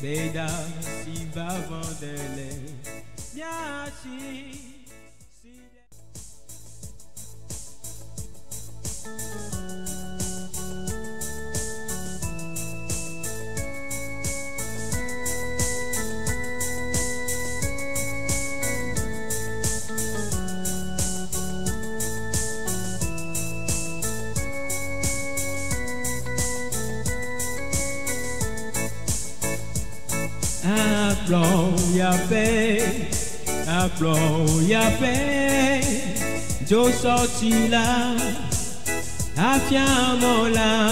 Beda si va vendele Miachi Applaud, Jo sorti là, affiamo là,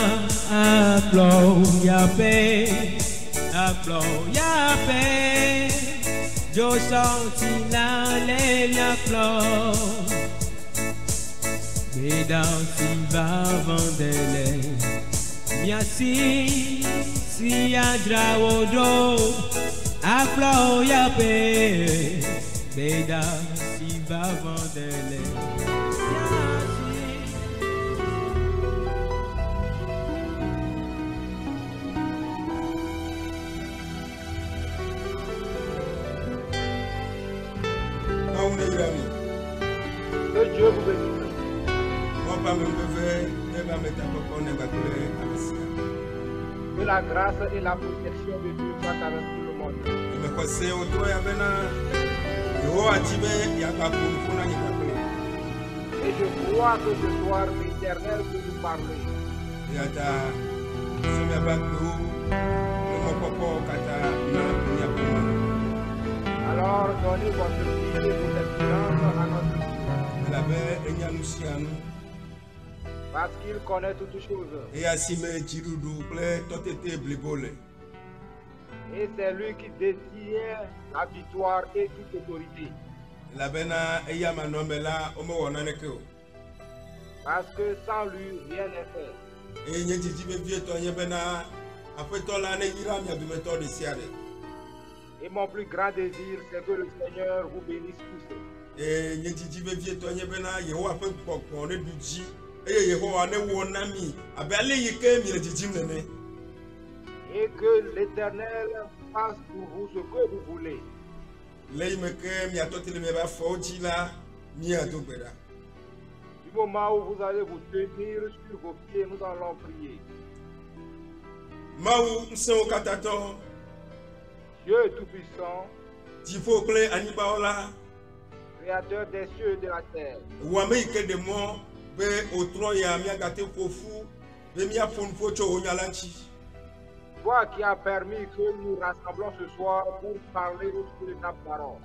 applaud, Jo sorti là, les applaud. Mesdames, si va vendele, miasi, si andra odo. Applaud, Beda si va vendele. Que Dieu vous bénisse. Que la grâce et la protection de Dieu soient avec tout le monde. Et je crois que ce soir, l'Éternel peut nous parler. Alors, donnez votre vie et votre silence à notre Dieu. Parce qu'il connaît toutes choses. Et c'est lui qui détient la victoire et toute autorité. Parce que sans lui, rien n'est fait. Et mon plus grand désir, c'est que le Seigneur vous bénisse tous. Et que l'Éternel fasse pour vous ce que vous voulez. Du moment où vous allez vous tenir sur vos pieds, nous allons prier. Dieu est tout-puissant, créateur des cieux et de la terre. Toi qui as permis que nous rassemblons ce soir pour parler autour de ta parole.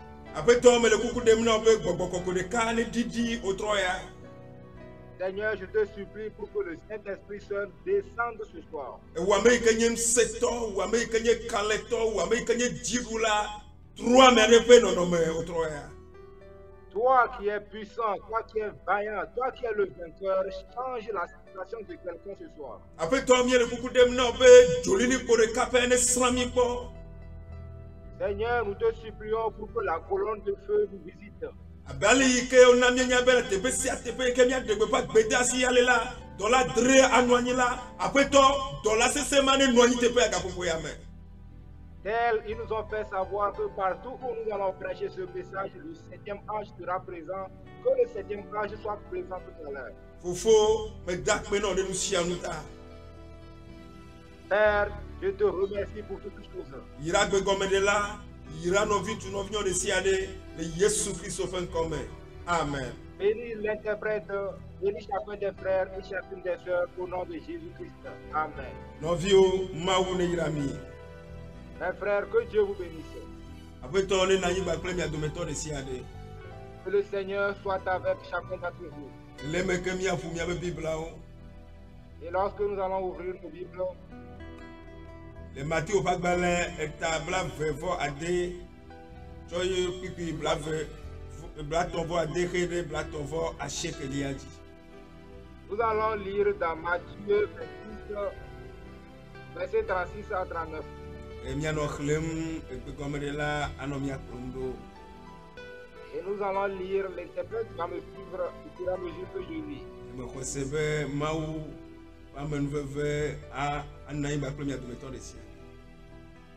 Seigneur, je te supplie pour que le Saint-Esprit Saint descende ce soir. Toi qui es puissant, toi qui es vaillant, toi qui es le vainqueur, change la situation de quelqu'un ce soir. Seigneur, nous te supplions pour que la colonne de feu nous visite. Tel, ils nous ont fait savoir que partout où nous allons prêcher ce message, le 7e ange sera présent, que le 7e ange soit présent tout à l'heure. Père, je te remercie pour toutes choses. Amen. Bénis l'interprète, bénis chacun des frères et chacune des sœurs au nom de Jésus-Christ. Amen. Mes frères, que Dieu vous bénisse. Que le Seigneur soit avec chacun d'entre vous. Et lorsque nous allons ouvrir nos Bibles, le matin au Bagbalin est à Blavevor à D. Joyeux pipi Blatonvo à D. Blatonvo à Cheikh Eliadi. Nous allons lire dans Matthieu 26, verset 36 à 39. Et nous allons lire, l'interprète va me suivre au fur et à mesure que je lis.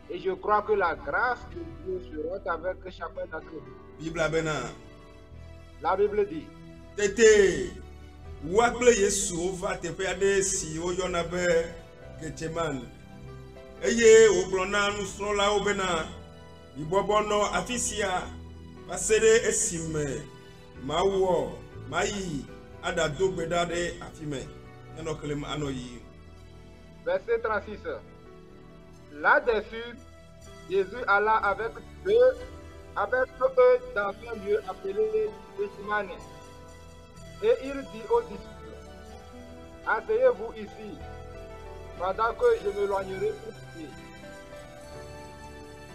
Et je crois que la grâce de Dieu sera avec chacun d'entre nous. Bible abena. La Bible dit, Tete wakple Yesu va teƒe aɖe si woyɔna be Getsemane. Eye wogblɔ na nusrɔ̃lawo bena mibɔbɔ nɔ afi sia va se ɖe esime mawɔ mayi aɖado gbe ɖa ɖe afi me. Nenɔ xlẽm anɔ yiyim. verset 36. Là-dessus, Jésus alla avec eux dans un lieu appelé Gethsémane. Et il dit aux disciples, asseyez-vous ici, pendant que je m'éloignerai pour prier.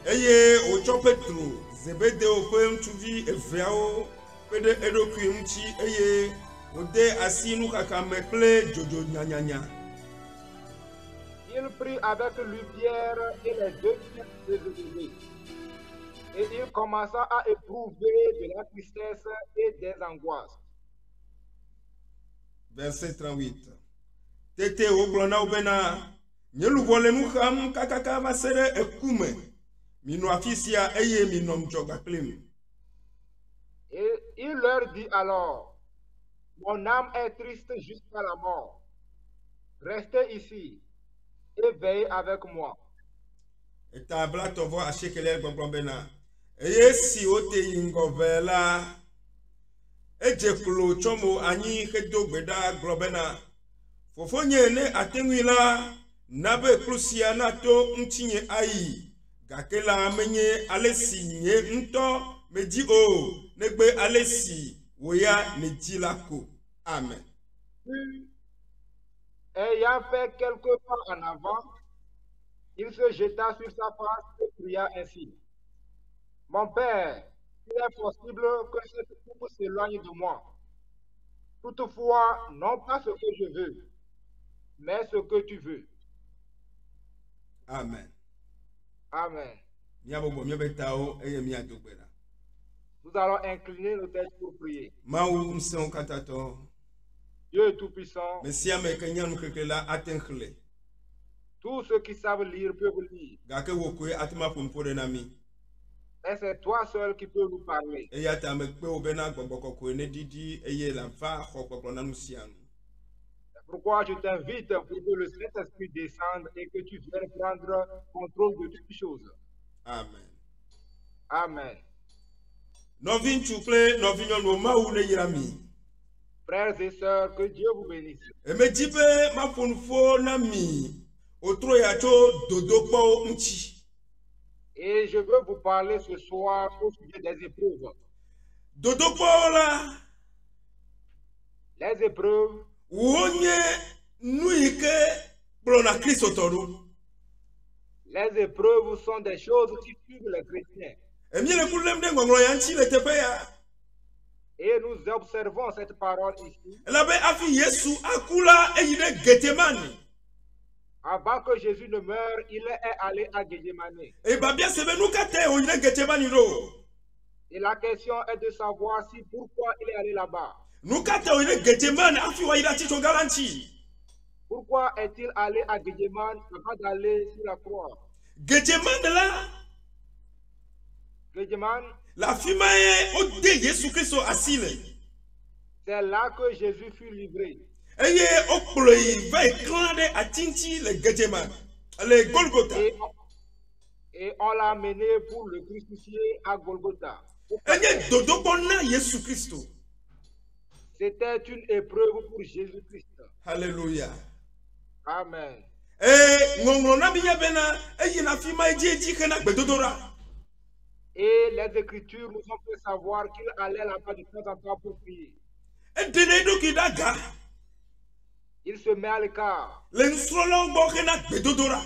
Eye wotsɔ Petro, Zebedeo ƒe ŋutsuvi eveawo kpe ɖe eɖokui ŋuti eye wòde asi nuxaxa me kple dzodzo nyanyanya. Il prit avec lui Pierre et les deux fils de Zébédée. Et il commença à éprouver de la tristesse et des angoisses. Verset 38. Tete wogblɔ na wo bena, nye luʋɔ le nu xam kakaka va se ɖe eku me. Minɔ afi sia eye minɔ ŋudzɔgba kplim. Et il leur dit alors, mon âme est triste jusqu'à la mort. Restez ici et veillez avec moi. Eta blatɔ vɔ asiekele gbɔgblɔ bena, eye si wote yi ŋgɔ ve la, edze klo tsɔ mo anyi hedo gbe ɖa gblɔ bena, fofonye ne ate ŋui la, na be kplu sia nato ŋutinye ayi, gake la menye ale si nye ŋutɔ medi o, negbe ale si wò ya nedi la ko. Amen. Ayant fait quelques pas en avant, il se jeta sur sa face et pria ainsi. Mon Père, il est possible que cette coupe s'éloigne de moi. Toutefois, non pas ce que je veux, mais ce que tu veux. Amen. Amen. Miabɔbɔ miabe tawo eye miado gbe ɖa. Nous allons incliner nos têtes pour prier. Mawu ŋusẽwo katã tɔ. Dieu Tout-Puissant, Mesia me ke nya nukeke la ate ŋu xlẽ. tous ceux qui savent lire peuvent lire. Gake wò koe ate ma ƒo nuƒo ɖe na mi. Mais c'est toi seul qui peux nous parler. Eya ta mekpe wo bena gbɔgbɔ kɔkɔe ne ɖiɖi eye lava xɔ kpɔkplɔ na nu sia nu. C'est pourquoi je t'invite pour que le Saint-Esprit descende et que tu viennes prendre contrôle de toutes choses. Amen. Amen. Nɔvi ŋutsu kple nɔvi nyɔnuwo Mawu ne yra mi. Frères et sœurs, que Dieu vous bénisse. Emedzi be maƒo nuƒo na mi wòtrɔ ya tso dodokpɔwo ŋuti. Et je veux vous parler ce soir au sujet des épreuves. Dodokpɔwo la, Les épreuves wonye nu yi ke kplɔna kristotɔ ɖo. Les épreuves sont des choses qui suivent les chrétiens. Emi le ku lém ɖe ŋɔŋlɔ ya ŋuti le teƒe ya. Et nous observons cette parole ici. Elabe hafi Yesu aku la eyi ɖe Getsemane. Avant que Jésus ne meure, il est allé à Gethsémane. Ebabia se be nu ka te wòyi ɖe Getsemane ɖo. Et la question est de savoir si pourquoi il est allé là-bas. Nu ka te wòyi ɖe Getsemane hafi wòayi ɖe atitsoga la ŋuti. Pourquoi est-il allé à Gethsémane avant d'aller sur la croix? Getsemane la, Gethsémane, la afi ma ye wode Yesu Kristo asi le. c'est là que Jésus fut livré. Eye wokplɔe yi va yi klã ɖe ati ŋuti le Getsemane, le Golgotha. Et on l'a amené pour le crucifier à Golgotha. Enye dodokpɔ na Yesu Kristo. C'était une épreuve pour Jésus-Christ. Alléluia. Amen. Ŋɔŋlɔ na mi nya bena eyina afi ma edzi hena gbedodoɖa. Et les Écritures nous ont fait savoir qu'il allait là-bas de temps en temps pour prier. Eɖene eɖokui ɖe aga Il se met à l'écart. le nusrɔ̃lawo gbɔ hena gbedodoɖa.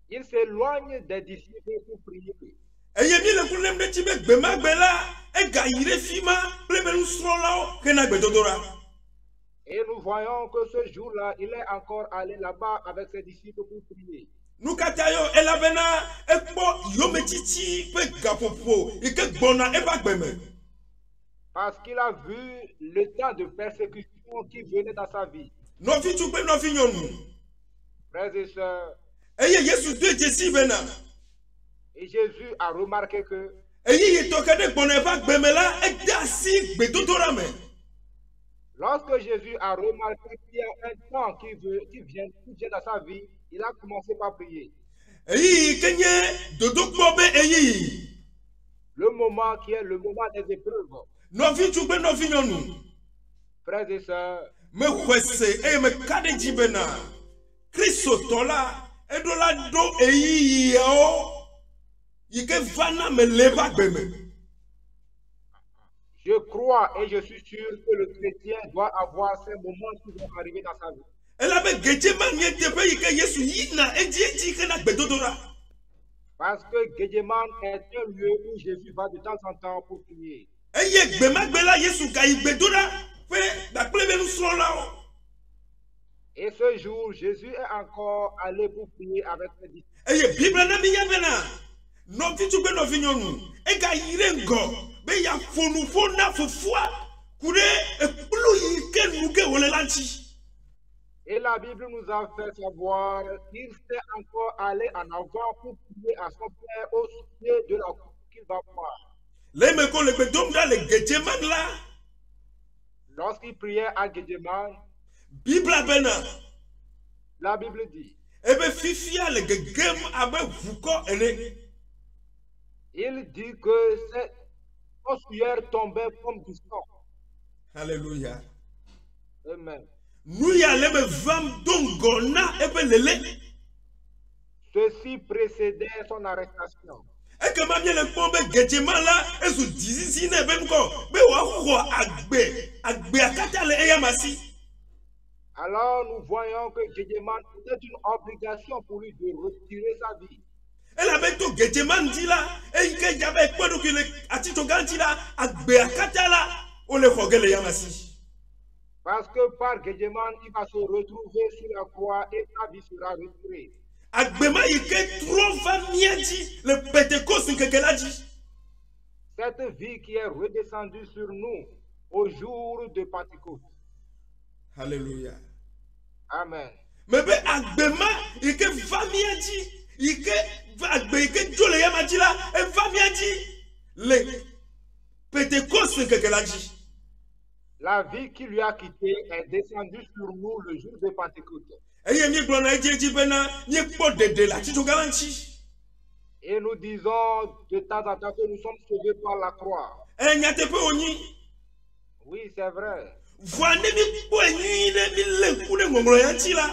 Il s'éloigne des disciples pour prier. Eye mi le ku lém ɖe dzi be gbe ma gbe la egayi ɖe fi ma kple be nusrɔ̃lawo hena gbedodoɖa. Et nous voyons que ce jour-là, il est encore allé là-bas avec ses disciples pour prier. Nu katã yo elabena ekpɔ yometsitsi ƒe gaƒoƒo yi ke gbɔna eƒe agbe me. Parce qu'il a vu le temps de persécution qui venait dans sa vie. Nɔvi ŋutsu kple nɔvi nyɔnu. Frères et sœurs, Eye Yesu do dzesi bena Et Jésus a remarqué que eyi toke de gbɔnɔ eva gbeme la ede asi gbedodoɖa me. lorsque Jésus a remarqué qu'il y a un temps qui vient dans sa vie, il a commencé par prier. Eyi ke nye dodokpɔ be eyi Le moment qui est le moment des épreuves. nɔvi ŋutsu kple nɔvi nyɔnu Frères et sœurs, me xɔe se eye me ka ɖe dzi bena kristotɔ la eɖo la ɖo eyiyiawo yi ke vana me le ƒe agbe me. je crois et je suis sûr que le chrétien doit avoir ces moments qui vont arriver dans sa vie. Elabe Getsema nye teƒe yi ke Yesu yina edzi hena gbedodoɖa. Parce que Gethsemane est un lieu où Jésus va de temps en temps pour prier. Eye gbemagbe la Yesu gayi gbedoɖa ƒe kpakple be nusrɔ̃lawo. Et ce jour, Jésus est encore allé pour prier avec ses disciples. Eye Bible na mi nya bena nɔvi ŋutsu kple nɔvi nyɔnu egayi ɖe ŋgɔ be yaƒo nuƒo na fofoa ku ɖe ekplu yi ke nu ke wòle la ŋuti. Et la Bible nous a fait savoir qu'il s'est encore allé en avant pour prier à son Père au sujet de la coupe qu'il va boire. Le me ko le gbedom ɖa le Getsemane la, Lorsqu'il priait à Gethsemane, Bible bena la Bible dit, ebe fifia le gegem abe ʋukɔ ene. il dit que son sueur tombait comme du sang. Alléluia. Amen. Nu ya le me vam do ŋgɔ na ebe lele. Ceci précédait son arrestation. Ekema mie le kpɔm be Getsemane la ezu dzizisi ne be ŋkɔ be wòaxɔ agbea katã le eya ma si. Alors nous voyons que Gethsemane était une obligation pour lui de retirer sa vie. Elabe to Getsemane ŋuti la eyi ke dza be ekpe ɖokui le atitsoga ŋuti la agbea katã la wole xɔ ge le ya ma si. Parce que par Gethsemane, il va se retrouver sur la croix et sa vie sera retirée. Agbema yi ke trɔ va mía dzi le Pentecoste ŋkeke la dzi. Cette vie qui est redescendue sur nous au jour de Pentecôte. Alléluia. Amen. Me be agbema yi ke va mía dzi yi ke agbe yi ke dzo le ya ma dzi la eva mía dzi le Pentecoste ŋkeke la dzi. La vie qui lui a quitté est descendue sur nous le jour de Pentecôte. Eye mi gblɔ na edzi bena mi kpɔ ɖeɖe le atitsoga la ŋuti. Et nous disons de temps en temps que nous sommes sauvés par la croix. Nyateƒe wonyi. Oui, c'est vrai. Vɔa ne mi kpɔe nyui ɖe mi le ŋku ɖe ŋɔŋlɔ ya ŋuti la.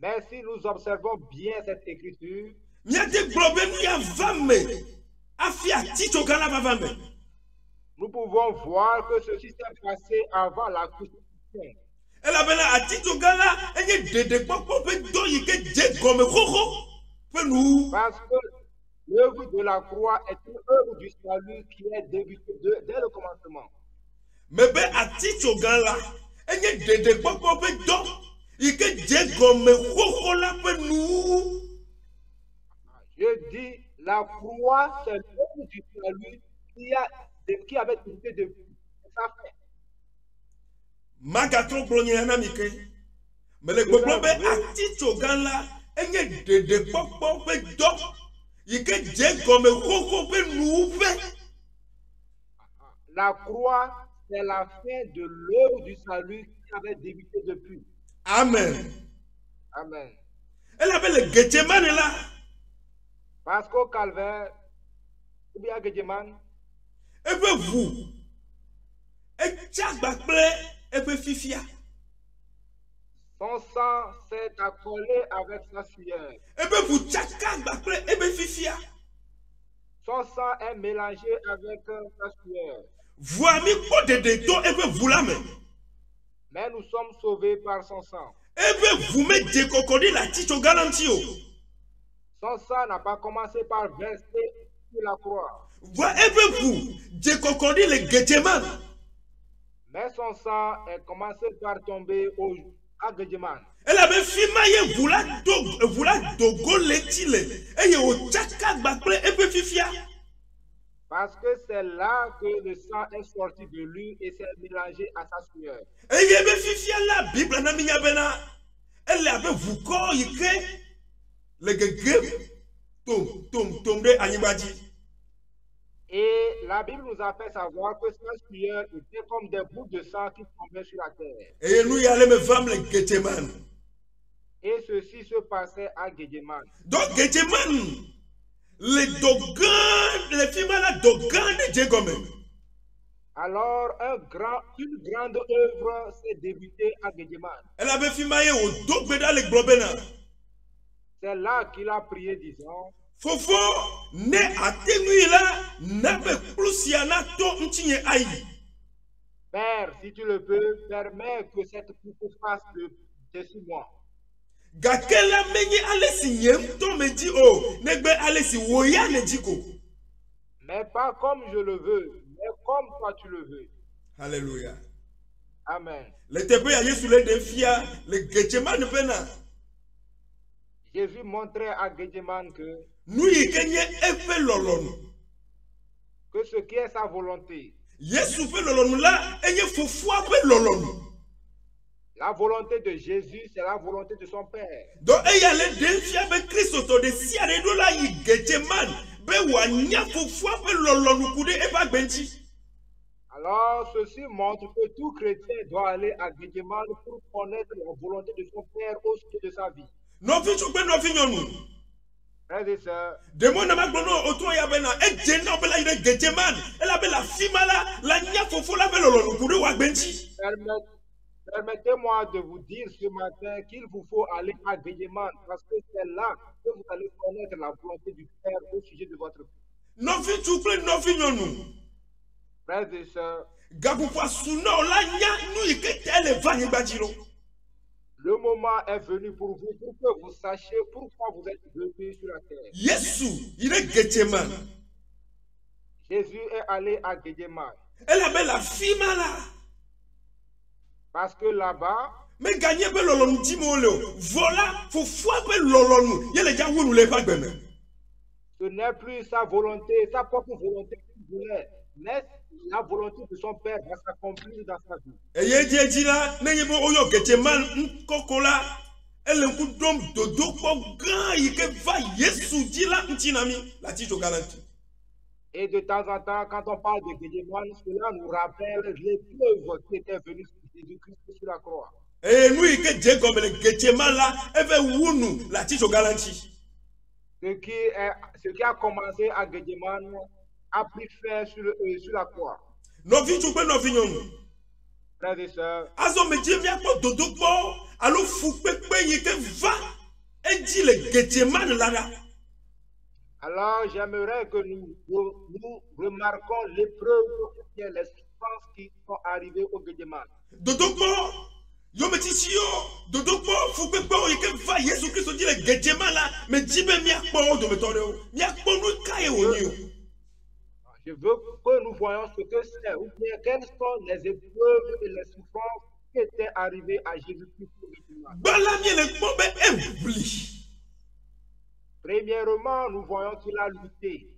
Mais si nous observons bien cette écriture, Miate gblɔ be nu ya va me hafi atitsoga la va va me. nous pouvons voir que ceci s'est passé avant la crucifixion. Elabena atitsoga la enye ɖeɖekpɔkpɔ ƒe dɔ yi ke dze gɔme xoxo ƒe nu. Parce que l'œuvre de la croix est une œuvre du salut qui est débutée dès le commencement. Me be atitsoga la enye ɖeɖekpɔkpɔ ƒe dɔ yi ke dze gɔme xoxo la ƒe nu. Je dis, la croix, c'est l'œuvre du salut qui avait débuté depuis sa fin. Magatrɔ gblɔ nye na mi ke. Mele gbɔgblɔ be atitsoga la enye ɖeɖekpɔkpɔ ƒe dɔ yi ke dze gɔme xoxo ƒe nu ƒe. La croix, c'est la fin de l'œuvre du salut qui avait débuté depuis. Amen. Amen. Elabe le Getsemane la. Parce qu'au calvaire, ou bien à Gethsemane, Eƒe ʋu etsi agba kple eƒe fifia. son sang s'est accolé avec sa sueur. Eƒe ʋu tsaka agba kple eƒe fifia. Son sang est mélangé avec sa sueur. Vɔa mi kpɔ ɖeɖe to eƒe ʋu la me. Mais nous sommes sauvés par son sang. Eƒe ʋu me dze kɔkɔɖi le atitsoga la ŋuti o. Son sang n'a pas commencé par verser sur la croix. Vɔa eƒe ʋu dze kɔkɔɖi le Getsemane. Mais son sang est commencé par tomber à Gethsemane. Elabe fi ma ye ʋu la dogo le ŋuti le eye wòtsaka agba kple eƒe fifia. Parce que c'est là que le sang est sorti de lui et s'est mélangé à sa sueur. Eye eƒe fifia la Bible na mi nya bena ele abe ʋukɔ yi ke le gegem tom tombe anyibadji. Et la Bible nous a fait savoir que ces sueurs étaient comme des bouts de sang qui tombaient sur la terre. Et nous y allons me femme le Getcheman. Et ceci se passait à Guédéman. Donc Getcheman, les Dogan, les filles là Dogan de Djegome. Alors une grande œuvre s'est débutée à Guédéman. Elle avait filmé au Dogbeda le Globena. C'est là qu'il a prié disant, Fofo ne attenui là n'abe plusiana to ntinye aïe. Père, si tu le peux, permets que cette coupe fasse dessus moi. Gakela menye alesi nyem to me di o negbe alesi woya ne diko. Mais pas comme je le veux, mais comme toi tu le veux. Alléluia. Amen. Le tepe ya Yesu le defia le Getcheman pena. Jésus montrait à Guédéman que Nous y kenye efe lolonu. ce qui est sa volonté, Yesu fe lolonu la enye fofua fe lolonu. la volonté de Jésus, c'est la volonté de son Père. Donc il y a les défis avec Christ to de si are do la yi Getcheman be wanya fofua fe lolonu kude e ba benji. Alors, ceci montre que tout chrétien doit aller à Guédéman pour connaître la volonté de son Père au sujet de sa vie. No fi chukbe no fi nyonu. Frères et sœurs, Demo na magbono oto ya bena e jena be la yi Getcheman e la be la fimala la nya fofo la be lolonu kude wa benji. permettez-moi de vous dire ce matin qu'il vous faut aller à Guédéman parce que c'est là que vous allez connaître la volonté du Père au sujet de votre vie. No fi chukbe no fi nyonu. Frères et sœurs, Gabupwa suna la nya nu yi ke tele vanyi bajiro. le moment est venu pour vous pour que vous sachiez pourquoi vous êtes venus sur la terre. Yesu il est Getcheman. Jésus est allé à Guédéman Elle avait la fimala. parce que là-bas, Mais gagner be lolonu dimolo. Voilà, faut foi be lolonu. Yele ja wonu le pa gbeme. ce n'est plus sa volonté, sa propre volonté qu'il voulait, mais la volonté de son Père va s'accomplir dans sa vie. Eye jeji la ne yebo oyo Getcheman nkokola. Elle nku dom dodo ko gan yi ke va Yesu di la ntinami la ti jo garanti. Et de temps en temps, quand on parle de Guédéman, cela nous rappelle l'épreuve qui était venue sur Jésus-Christ sur la croix. Et nous yi ke je comme le Getcheman la eve wunu la ti jo garanti. Ce qui a commencé à Guédéman a pris fin sur la croix. No fi chukbe no fi nyonu. Frères et sœurs, Azo me di mi akpo dodo po alo fu pepe yi ke va e di le Getcheman la da. alors j'aimerais que nous remarquons l'épreuve, les souffrances qui sont arrivées au Guédéman. Dodo po yo me ti si yo dodo po fu pepe yi ke va Yesu Christ di le Getcheman la me di be mi akpo do me tore o mi akpo nu kai o ni o. Je veux que nous voyions ce que c'est, ou bien quelles sont les épreuves et les souffrances qui étaient arrivées à Jésus-Christ au Guédéman. Bala mi le po be embli. Premièrement, nous voyons qu'il a lutté.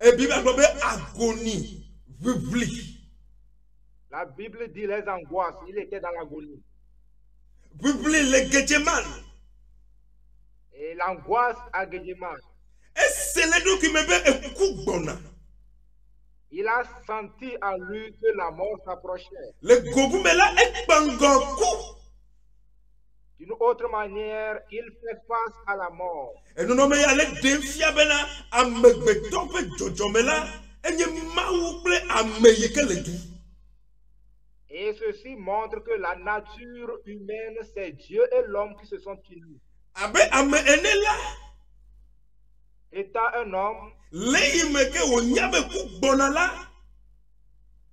E bi ba be agonie bibli. La Bible dit les angoisses, il était dans l'agonie. Bibli le Getcheman. Et l'angoisse à Guédéman, E se le do ki me be e ku gbona. il a senti en lui que la mort s'approchait. Le gobu me la e gbangan ku. D'une autre manière, il fait face à la mort. Et nous nommons les défis bena amegbe tope jojomela enye mawu ple ameyike le du. Et ceci montre que la nature humaine, c'est Dieu et l'homme qui se sont unis. Abe ame enela Étant un homme, leime ke onyabe ku bonala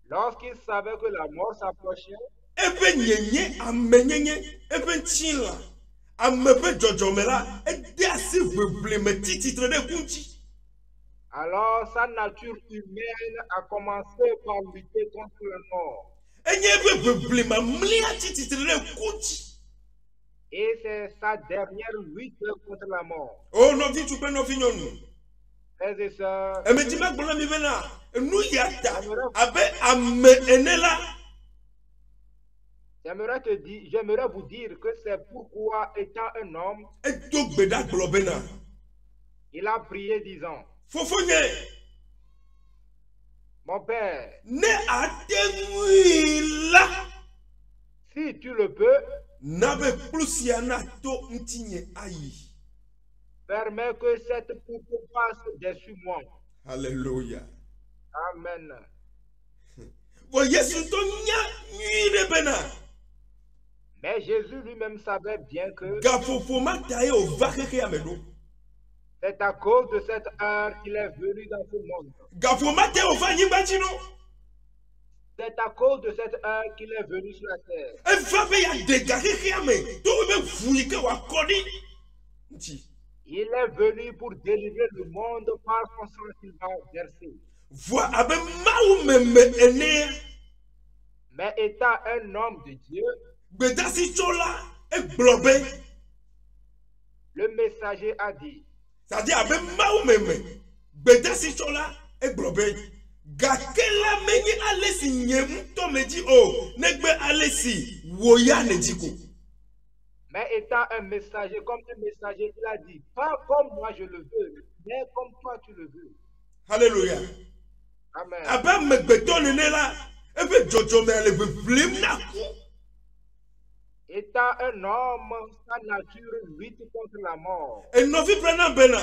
lorsqu'il savait que la mort s'approchait, ebe nyenye amenyenye ebe nchila amebe jojomela ede asi weble me tititre de kunchi. alors sa nature humaine a commencé par lutter contre la mort. Enye ebe weble ma mlia tititre de kunchi. Et c'est sa dernière lutte contre la mort. Oh no vi tu pe no fi nyonu. Frères et sœurs, E me di magbola mi bena nu yata abe ame enela. j'aimerais vous dire que c'est pourquoi, étant un homme, E to gbeda globena. Il a prié disant, Fofonye, mon Père, ne atemwila. si tu le peux, Nabe plusiana to ntinye ayi. permets que cette coupe passe dessus moi. Alléluia. Amen. Bon, Yesu to nya nyire bena. Mais Jésus lui-même savait bien que Gafofoma taye o vakeke amedo. c'est à cause de cette heure qu'il est venu dans ce monde. Gafoma taye o vanyibachino. C'est à cause de cette heure qu'il est venu sur la terre. E vabe ya degakeke ame. To be fuike wa kodi. Nti. Il est venu pour délivrer le monde par son sang qu'il va verser. Voi abe maou meme ene. Mais étant un homme de Dieu, Bedasi chola e globe. le messager a dit, C'est-à-dire abe maou meme. Bedasi chola e globe. Gakela menye alesi nyem to me di o. Negbe alesi woya ne diko. mais étant un messager, comme un messager, il a dit, pas comme moi je le veux, mais comme toi tu le veux. Alléluia. Amen. Abe megbeto nene la. Ebe jojo me ale be blim na ko. Étant un homme, sa nature lutte contre la mort. E novi prena bena.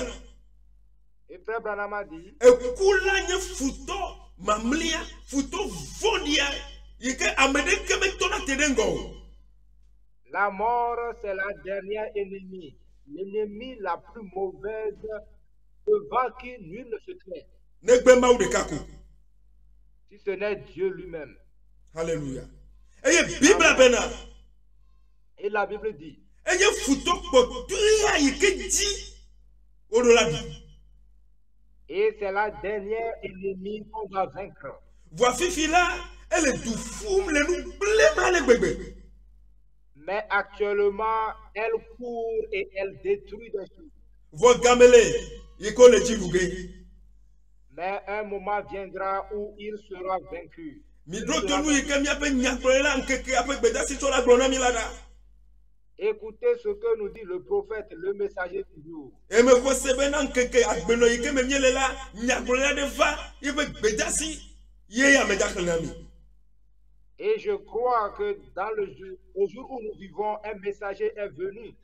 Et frère Branham a dit, E kula nye futo mamlia, futo vodia. Yeke amede keme tona tedengo. la mort c'est la dernière ennemie, l'ennemi la plus mauvaise devant qui nul ne se tient, Negbe maou de kako. si ce n'est Dieu lui-même. Alléluia. Eye Bible bena. Et la Bible dit, Eye futo potuya yeke di. Odola bi. et c'est la dernière ennemie qu'on va vaincre. Voi fifi la, elle du foum le nou blema le bebe. Mais actuellement, elle court et elle détruit des choses. Voi gamele, yeko le jiluge. Mais un moment viendra où il sera vaincu. Midro tonu yeke mi ape nyakolela nkeke ape bedasi chola glona milada. Écoutez ce que nous dit le prophète, le messager du jour. E me ko sebena nkeke agbeno yeke me mielela nyakolela de va yebe bedasi ye ya medaklena mi. Et je crois que dans le jour, au jour où nous vivons, un messager est venu.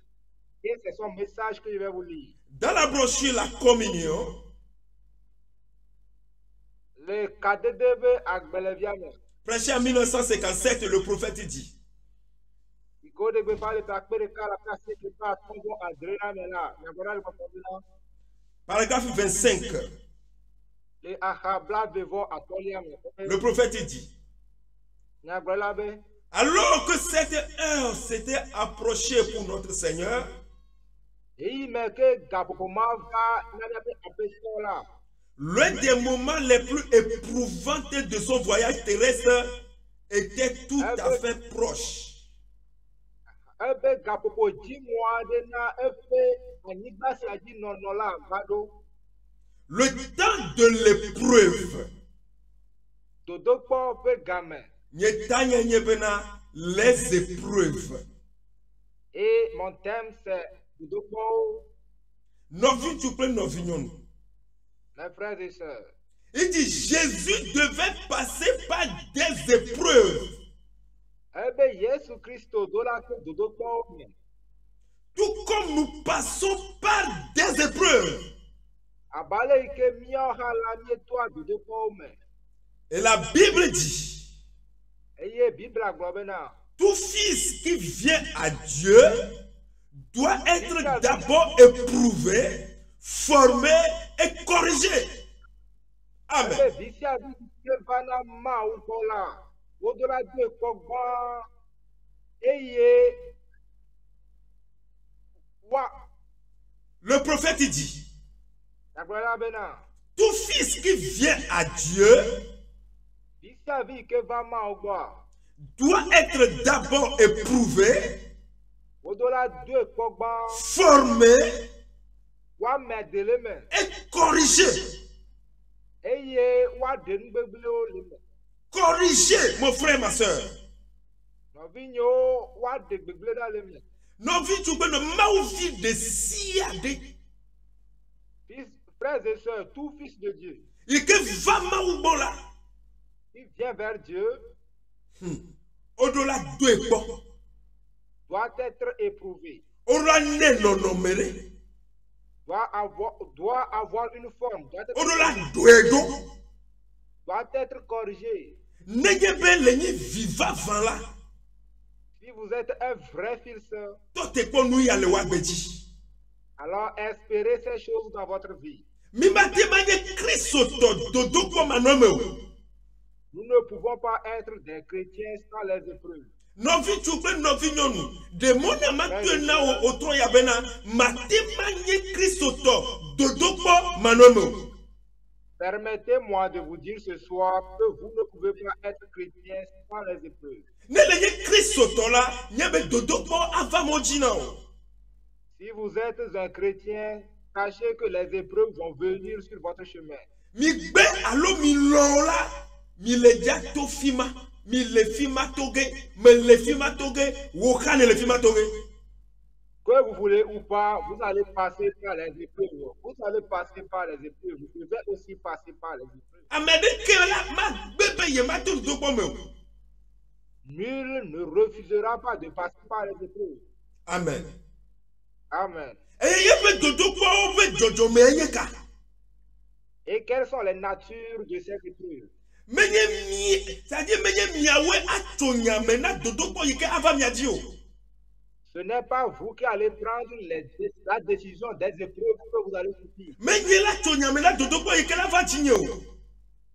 Et c'est son message que je vais vous lire. Dans la brochure La Communion, Le KDDB Agbeleviane. prêché en 1957, le prophète dit, paragraphe 25, le prophète dit, alors que cette heure s'était approchée pour notre Seigneur, l'un des moments les plus éprouvants de son voyage terrestre était tout à fait proche. Le temps de l'épreuve, les épreuves. Et mon thème c'est mes frères et sœurs. Il dit Jésus devait passer par des épreuves. Tout comme nous passons par des épreuves. Et la Bible dit, tout fils qui vient à Dieu doit être d'abord éprouvé, formé et corrigé. Amen. Le prophète dit, tout fils qui vient à Dieu doit être d'abord éprouvé, formé et corrigé. Corrigé, mon frère, ma soeur. Non, vie tu peux ne pas de siade. Frères et sœurs, tout fils de Dieu il que va maoubo là qui vient vers Dieu au-delà de quoi doit être éprouvé, aura né non noméré doit avoir une forme, au-delà de doit être corrigé. n'ayez pas les vivants là Si vous êtes un vrai fils, toi t'es quoi nous y aller wabedi alors espérez ces choses dans votre vie. mi ma te manye Christ dodo kwa manome Nous ne pouvons pas être des chrétiens sans les épreuves. novi chukwe novi nyonu demona matena o otro ya bena mate manye Christ dodo kwa manome. Permettez-moi de vous dire ce soir que vous ne pouvez pas être chrétien sans les épreuves. Neleye Christ là nyebe dodo kwa avamojina o. Si vous êtes un chrétien, sachez que les épreuves vont venir sur votre chemin. Mi gbe alo mi lola mi le ja to fima mi le fima toge me le fima toge wo kane le fima toge. Que vous voulez ou pas, vous allez passer par les épreuves. Vous allez passer par les épreuves. Vous devez aussi passer par les épreuves. Amede kela ma bebe ye ma to do me. Nul ne refusera pas de passer par les épreuves. Amen. Amen. Et quelles sont les natures de ces épreuves? Ce n'est pas vous qui allez prendre la décision des épreuves que vous allez subir.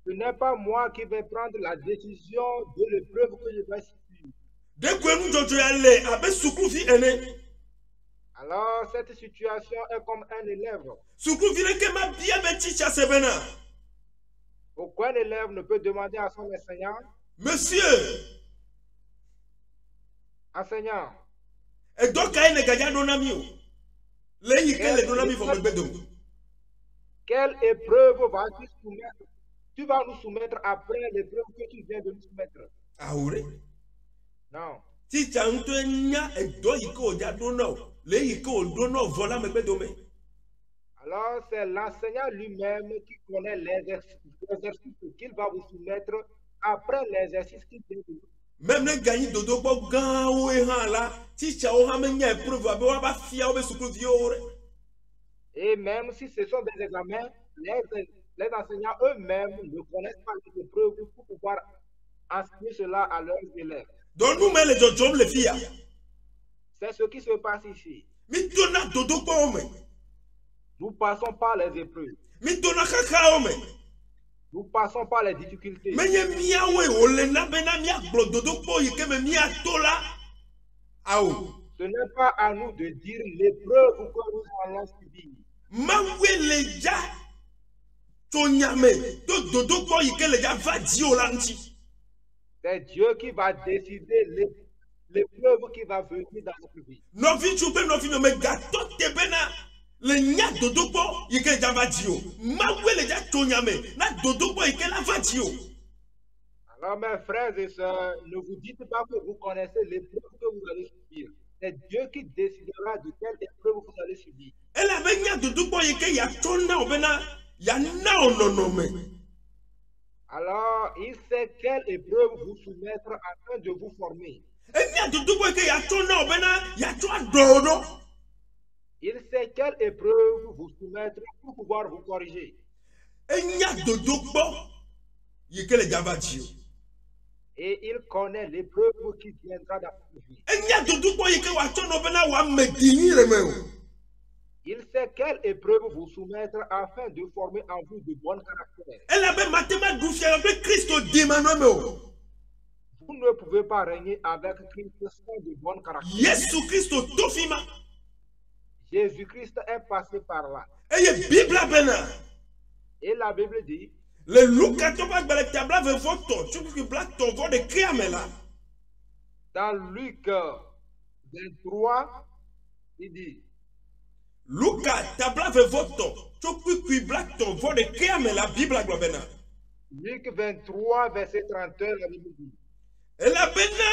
Ce n'est pas moi qui vais prendre la décision de l'épreuve que je vais subir. Alors, cette situation est comme un élève. Pourquoi un élève ne peut demander à son enseignant? Monsieur, enseignant, quelle épreuve vas-tu soumettre? Tu vas nous soumettre après l'épreuve que tu viens de nous soumettre. Ah oui? Non. Alors, c'est l'enseignant lui-même qui connaît l'exercice qu'il va vous soumettre après l'exercice qu'il vient de vous. Même les gagnants de dodo gan et là, teacher o hamenya épreuve abe wa ba fia o be sukulu viore. Et même si ce sont des examens, les enseignants eux-mêmes ne connaissent pas les épreuves pour pouvoir enseigner cela à leurs élèves. Donc nous mais les jom les filles. C'est ce qui se passe ici. Mi dona dodo pa ome. Nous passons par les épreuves. Mi dona kaka ome. Nous passons par les difficultés. Mais miawe olena bena mia glo dodo po yike me mia tola. Aou. Ce n'est pas à nous de dire l'épreuve que nous allons subir. Mawe leja tonyame dodo po yike leja va diolanti. C'est Dieu qui va décider l'épreuve qui va venir dans notre vie. Novi chube novi no me gato te bena. Le nya dodo po yike java dio. Mawe leja tonyame na dodo po yike la va dio. Alors mes frères et sœurs, ne vous dites pas que vous connaissez l'épreuve que vous allez subir. C'est Dieu qui décidera de quelle épreuve vous allez subir. Elle avait nya dodo po yike ya tona obena ya na ononome. Alors, il sait quelle épreuve vous soumettre afin de vous former. Il sait quelle épreuve vous soumettre pour pouvoir vous corriger. Et il connaît l'épreuve qui viendra dans votre vie. Il sait quelle épreuve vous soumettre afin de former en vous de bons caractères. Vous ne pouvez pas régner avec Christ sans de bons caractères. Jésus-Christ est passé par là. Et la Bible dit, dans Luc 23, il dit, Luca tabla vevoto chokwi black ton vo de kéame la Bible globena. Luc 23 verset 31 la Bible dit. Et la bena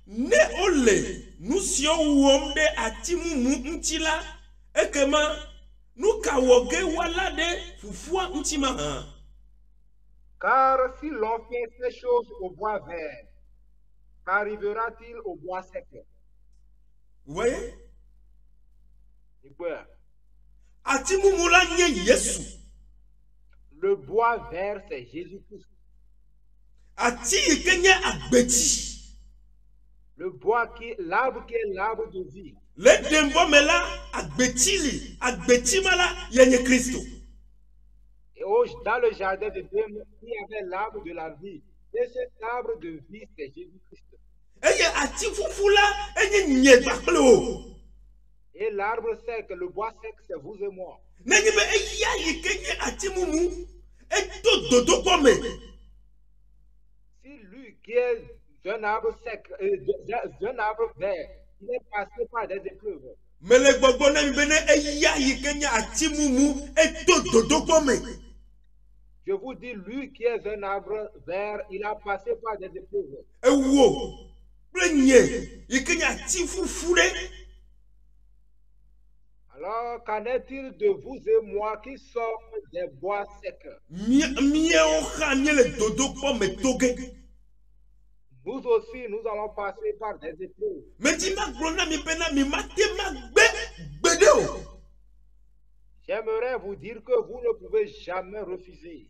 ne ole nous sion womde atimu ntila ekema nous kawoge wala de fufua ntima. Car si l'on fait ces choses au bois vert, qu'arrivera-t-il au bois sec? Vous voyez? Le bois vert, c'est Jésus-Christ. L'arbre qui est l'arbre de vie. Et dans le jardin de Dieu, il y avait l'arbre de la vie. Et cet arbre de vie, c'est Jésus-Christ. Et l'arbre sec, le bois sec, c'est vous et moi. Si lui qui est un arbre sec, un arbre vert, il est passé par des épreuves. Je vous dis, lui qui est un arbre vert, il a passé par des épreuves. Alors, qu'en est-il de vous et moi qui sommes des bois secs? Nous aussi, nous allons passer par des épreuves. J'aimerais vous dire que vous ne pouvez jamais refuser.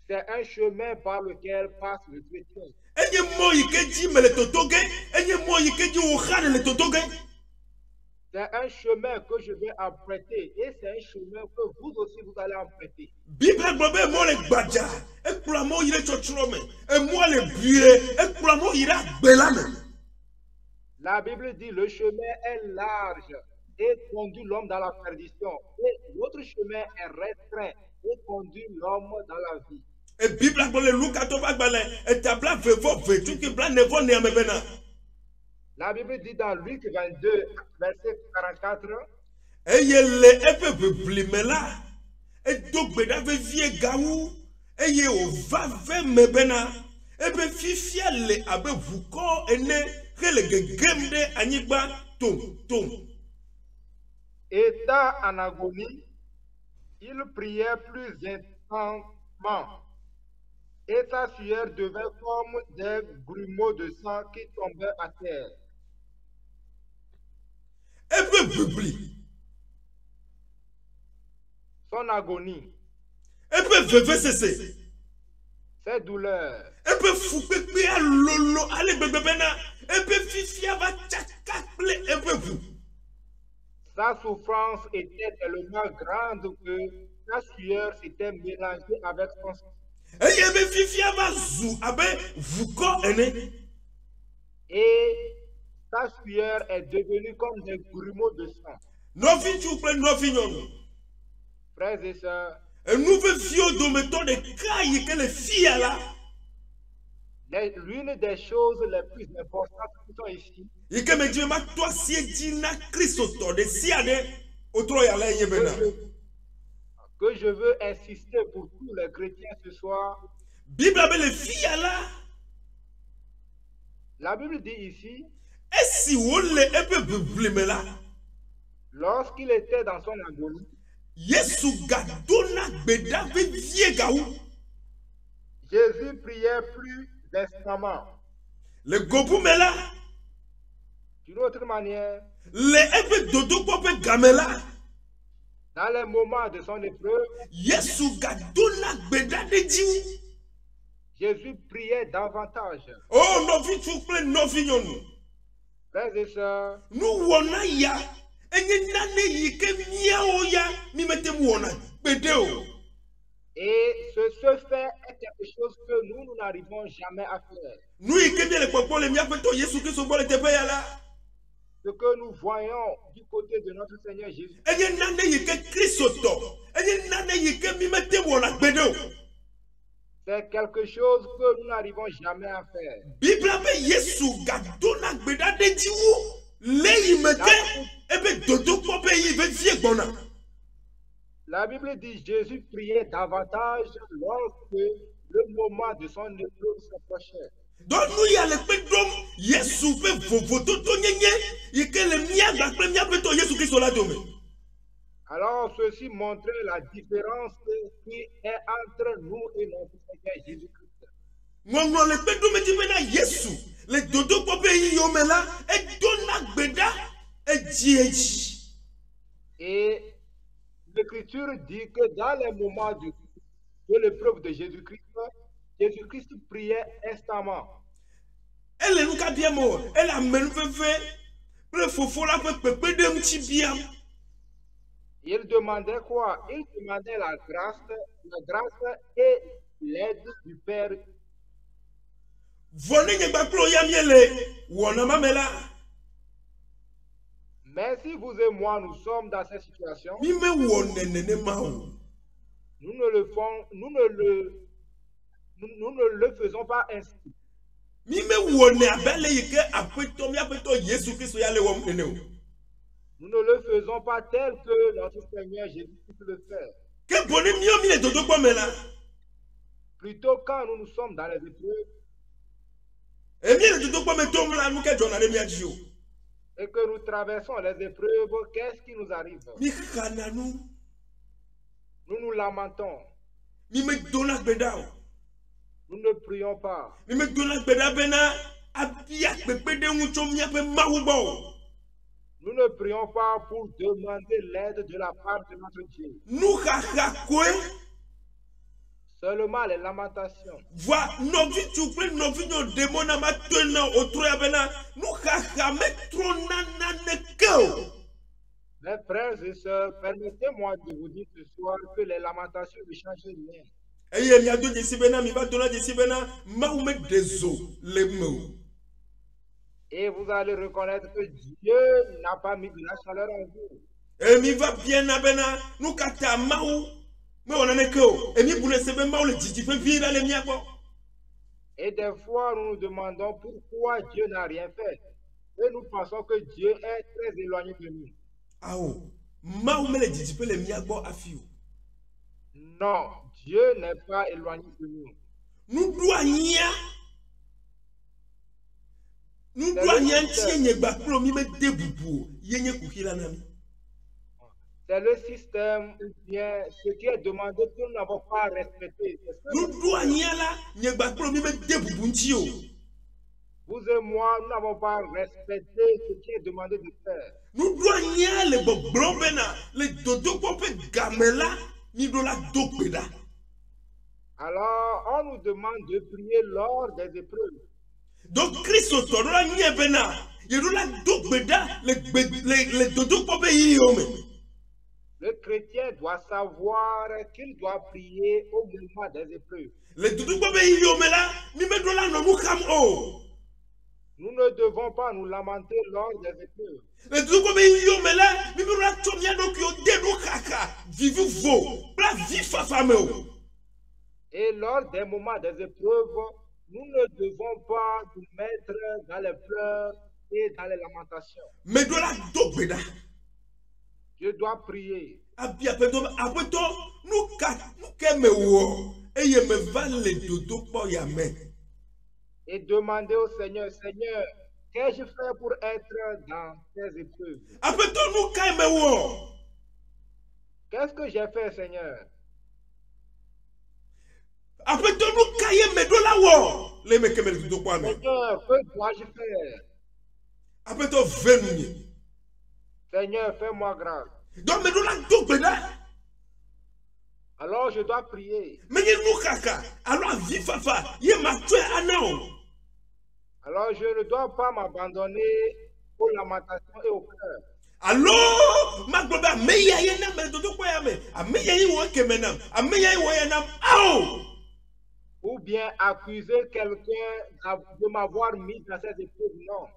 C'est un chemin par lequel passe le chrétien. C'est un chemin que je vais emprunter et c'est un chemin que vous aussi vous allez emprunter. La Bible dit le chemin est large et conduit l'homme dans la perdition. Et l'autre chemin est restreint et conduit l'homme dans la vie. La Bible dit dans Luc 22, verset 44, étant en agonie, il priait plus intensément. Et sa sueur devait comme des grumeaux de sang qui tombaient à terre. Son agonie, ses douleurs, sa souffrance était tellement grande que sa sueur s'était mélangée avec son sang. Et sa sueur est devenue comme des grumeaux de sang. Frères et sœurs, l'une des choses les plus importantes qui sont ici, que je veux insister pour tous les chrétiens ce soir. La Bible dit ici, lorsqu'il était dans son agonie, Jésus priait plus instamment. D'une autre manière, dans les moments de son épreuve, Jésus priait davantage. Frères et sœurs, et ce fait est quelque chose que nous n'arrivons jamais à faire. Ce que nous voyons du côté de notre Seigneur Jésus, c'est quelque chose que nous n'arrivons jamais à faire. La Bible dit Jésus priait davantage lorsque le moment de son épreuve s'approchait. Donc nous y a le pédom Yesu pe vovoto to nyenye yeke le miaga pe miaga to Yesu Christ la dome. Alors ceci montrait la différence qui est entre nous et notre Seigneur Jésus-Christ. Ngonglo le pédom di bena Yesu le dodo ko pe yomela e dona gbeda e dieji. Et l'Écriture dit que dans les moments de l'épreuve de Jésus-Christ, Jésus-Christ priait instamment. Elle est nous bien mort. Elle a même fait le fofo la pepe de petit bien. Il demandait quoi? Il demandait la grâce et l'aide du Père. Venez ne pas ployer miele. Wona mamela. Mais si vous et moi nous sommes dans cette situation, Mi me wone nene mao. nous ne le faisons pas ainsi. Mi me wone abele yike apeto mi apeto Yesu Christ ya le wom nene o. Nous ne le faisons pas tel que notre Seigneur Jésus-Christ le fait. Que bonne mio mi le dodo pomela. Plutôt quand nous sommes dans les épreuves E mi le dodo pometom la nous ke jona le mi adjo. et que nous traversons les épreuves, qu'est-ce qui nous arrive? Mi kana nous. Nous nous lamentons. Mi me dona gbeda o. Nous ne prions pas. Mi me dona gbeda bena abia pepe de uncho mi ape mawu bo. Nous ne prions pas pour demander l'aide de la part de notre Dieu. Nous kakakwe. Seulement les lamentations. Vois, nos vies, tu peux nos vies, nos démons, na maintenant, au troyabena, nous kakame trop nananeko. Mes frères et sœurs, permettez-moi de vous dire ce soir que les lamentations ne changent rien. Et il y a deux décibena, mi va donner décibena, maoume des eaux, les mots. Et vous allez reconnaître que Dieu n'a pas mis de la chaleur en vous. Et mi va bien abena, nous kata maou, mais on en est que, et mi boule sebe maou le didi fait vivre les miens. Et des fois, nous nous demandons pourquoi Dieu n'a rien fait. Et nous pensons que Dieu est très éloigné de nous. Ah oh, maou me le didi fait les miens à fiou. Non, Dieu n'est pas éloigné de nous. Nous douaniens. Nous douaniens tiennent ba pro mi me debubu, yenye kukila nami. C'est le système ou bien ce qui est demandé que nous n'avons pas respecté. Nous douaniens là, nye ba pro mi me debubu ntio. Vous et moi, nous n'avons pas respecté ce qui est demandé de faire. Nous douaniens le boblobena, le dodo pope gamela, ni do la dokbeda. Alors, on nous demande de prier lors des épreuves. Donc Christ autorola nye bena, yedo la dokbeda, le dodo pope yome. Le chrétien doit savoir qu'il doit prier au moment des épreuves. Le dodo pope yome là, mi me do la no mukam o. Nous ne devons pas nous lamenter lors des épreuves. Le dodo pope yome là, mi me do la chomia do kyo dedo kaka, vivu vo, bla vifa fameo. Et lors des moments des épreuves, nous ne devons pas nous mettre dans les pleurs et dans les lamentations. Me do la dokbeda. Je dois prier. Abi apeto nous ke me wo eye me va le dodo po ya me. Et demander au Seigneur, Seigneur, qu'ai-je fait pour être dans ces épreuves? Apeto nous ka me wo. Qu'est-ce que j'ai fait, Seigneur? Apeto nous ka ye me do la wo. Le me ke me dodo po me. Seigneur, que dois-je faire? Apeto venu. Seigneur, fais-moi grâce. Donc me do la dokbeda. Alors je dois prier. Me ye nous kaka, alors vi fafa, ye ma tue anao. Alors je ne dois pas m'abandonner aux lamentations et aux pleurs. Alors ma globa me ya ye na me dodo po ya me. A me ya yi wo ke me nam, a me ya yi wo ya nam. Ao! Ou bien accuser quelqu'un de m'avoir mis dans cette épreuve. Non.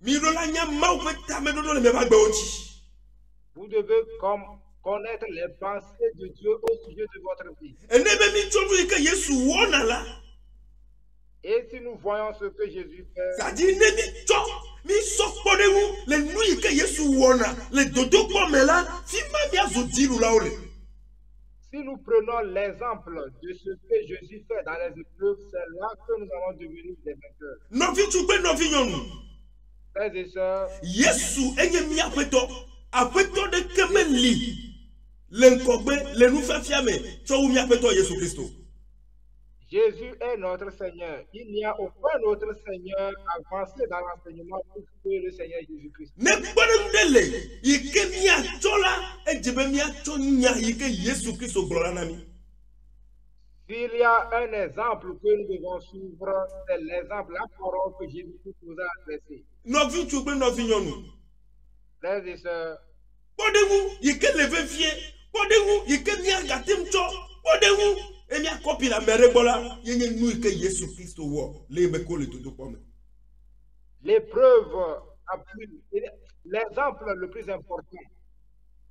Mi do la nya ma ou ta me dodo le me ba gbe oti. Vous devez connaître les pensées de Dieu au sujet de votre vie. Et si nous voyons ce que Jésus fait, Si nous prenons l'exemple de ce que Jésus fait dans les épreuves, c'est là que nous allons devenir des vainqueurs. Novi tugbe novi nyɔnu. Frères et sœurs, Yesu enye miaƒetɔ. Aƒetɔ ɖeke meli le ŋkɔgbe le nufafia me tsɔ wu miaƒetɔ Yesu Kristo. Jésus est notre Seigneur. Il n'y a aucun autre Seigneur avancé dans l'enseignement plus que le Seigneur Jésus-Christ. Ne kpeɖeŋu ɖe le yi ke miatsɔ la edze be miatsɔ nya yi ke Yesu Kristo gblɔ la na mi. S'il y a un exemple que nous devons suivre, c'est l'exemple, la parole que Jésus-Christ nous a adressée. Novi tugbe novi nyɔnu. Frères et sœurs, Kpɔɖeŋu yi ke le vevie, kpɔɖeŋu yi ke miagatem tsɔ, kpɔɖeŋu miakɔpi le ame ɖe gbɔ la yenye nu yi ke Yesu Kristo wɔ le ebe ko le dodokpɔ me. l'épreuve appuie l'exemple le plus important.